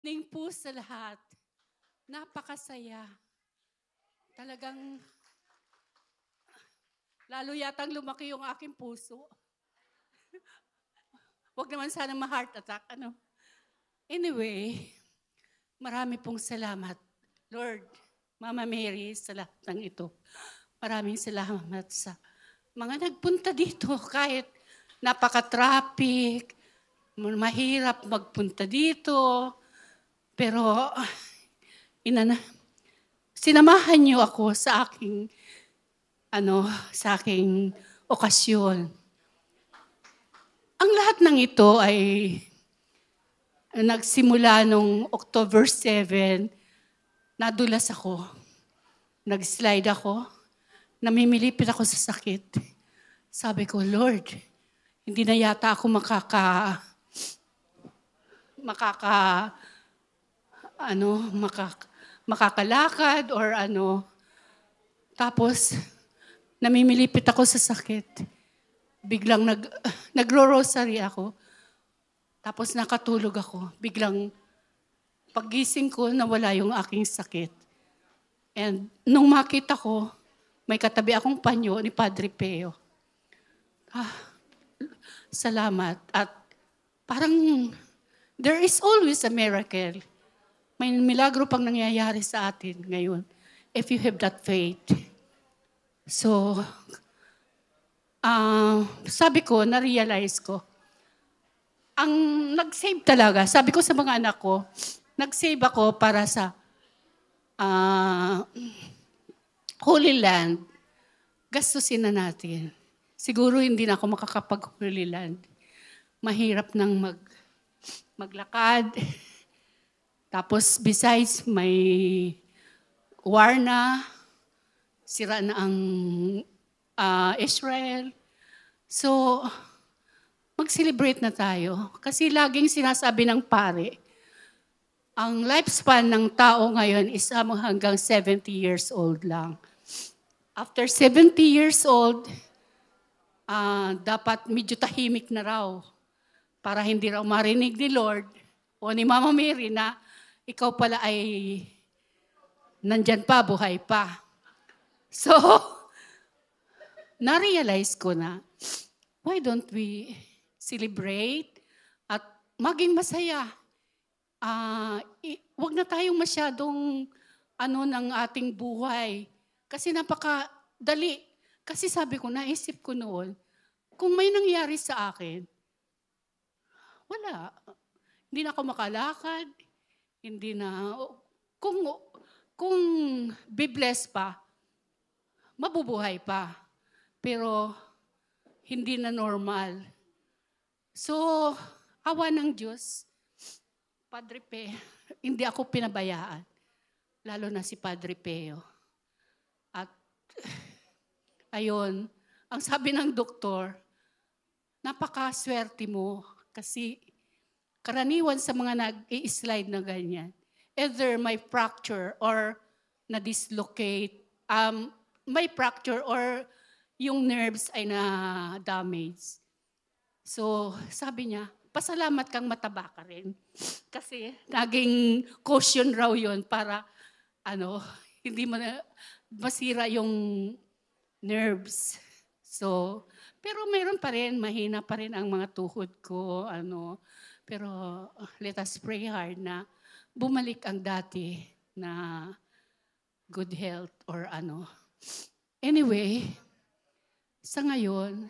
Ning po sa lahat, napakasaya. Talagang lalo yatang lumaki yung aking puso. Huwag naman sana ma-heart attack, ano. Anyway, marami pong salamat, Lord, Mama Mary, sa lahat ng ito. Maraming salamat sa mga nagpunta dito kahit napaka-traffic, mahirap magpunta dito. Pero inana, sinamahan niyo ako sa aking sa aking okasyon. Ang lahat ng ito ay nagsimula nung October 7, nadulas ako. Nag-slide ako. Namimilipit ako sa sakit. Sabi ko, Lord, hindi na yata ako makakalakad or ano. Tapos, namimilipit ako sa sakit. Biglang nagro-rosary ako. Tapos nakatulog ako. Biglang paggising ko, nawala yung aking sakit. And nung makita ko, may katabi akong panyo ni Padre Peo. Salamat. At parang there is always a miracle. May milagro pang nangyayari sa atin ngayon if you have that faith. So, sabi ko, na-realize ko, ang nag-save talaga, sabi ko sa mga anak ko, nag-save ako para sa Holy Land. Gastusin na natin. Siguro hindi na ako makakapag-Holy Land. Mahirap nang maglakad. Tapos besides, may war na, sira na ang Israel. So, mag-celebrate na tayo. Kasi laging sinasabi ng pare, ang lifespan ng tao ngayon is hanggang 70 years old lang. After 70 years old, dapat medyo tahimik na raw para hindi raw marinig ni Lord o ni Mama Mary na ikaw pala ay nandyan pa, buhay pa. So, na-realize ko na, why don't we celebrate at maging masaya? Wag na tayong masyadong ng ating buhay. Kasi napakadali. Kasi sabi ko, naisip ko noon, kung may nangyari sa akin, wala. Hindi na ako makalakad. Hindi na, kung be-bless pa, mabubuhay pa. Pero, hindi na normal. So, awa ng Diyos, Padre Peo, hindi ako pinabayaan. Lalo na si Padre Peo. At, ayun, ang sabi ng doktor, napakaswerte mo kasi karaniwan sa mga nag-i-slide na ganyan, either may fracture or na-dislocate, may fracture or yung nerves ay na-damage. So, sabi niya, pasalamat kang mataba ka rin. Kasi naging caution raw yun para hindi masira yung nerves. So, pero meron pa rin, mahina pa rin ang mga tuhod ko. Pero let us pray hard na bumalik ang dati na good health or Anyway, sa ngayon,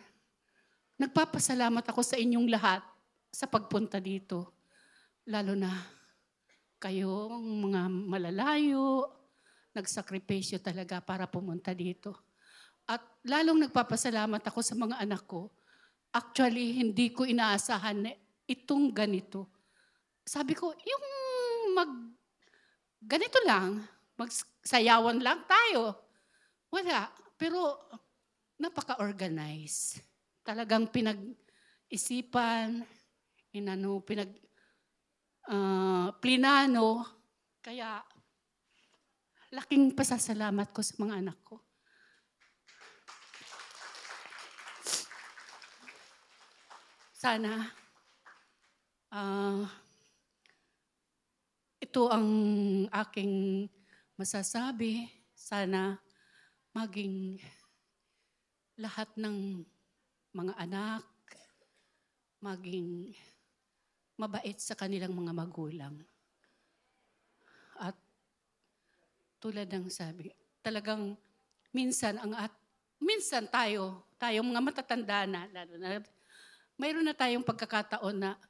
nagpapasalamat ako sa inyong lahat sa pagpunta dito. Lalo na kayong mga malalayo, nagsakripisyo talaga para pumunta dito. At lalong nagpapasalamat ako sa mga anak ko. Actually, hindi ko inaasahan na itong ganito. Sabi ko, yung ganito lang, magsayawan lang tayo. Wala. Pero napaka-organized. Talagang pinag-isipan, plinano. Kaya, laking pasasalamat ko sa mga anak ko. Sana, ito ang aking masasabi. Sana maging lahat ng mga anak maging mabait sa kanilang mga magulang. At tulad ng sabi, talagang minsan tayong mga matatanda na, lalo na, mayroon na tayong pagkakataon na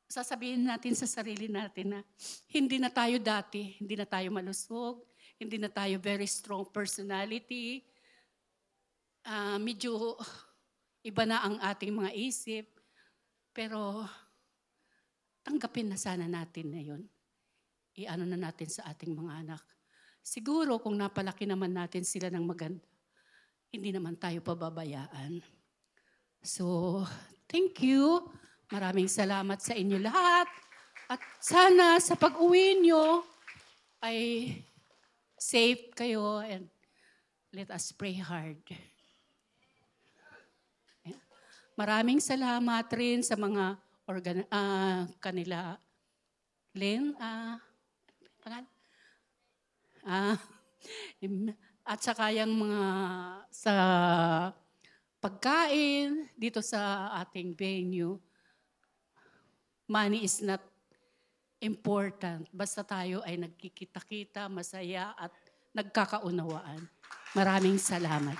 sasabihin natin sa sarili natin na hindi na tayo dati, hindi na tayo malusog, hindi na tayo very strong personality, medyo iba na ang ating mga isip, pero tanggapin na sana natin na yun. Iano na natin sa ating mga anak. Siguro kung napalaki naman natin sila ng maganda, hindi naman tayo pababayaan. So, thank you. Maraming salamat sa inyo lahat. At sana sa pag-uwi nyo ay safe kayo and let us pray hard. Maraming salamat rin sa mga kanila. Len, at saka yung mga sa pagkain dito sa ating venue. Money is not important. Basta tayo ay nagkikita-kita, masaya at nagkakaunawaan. Maraming salamat.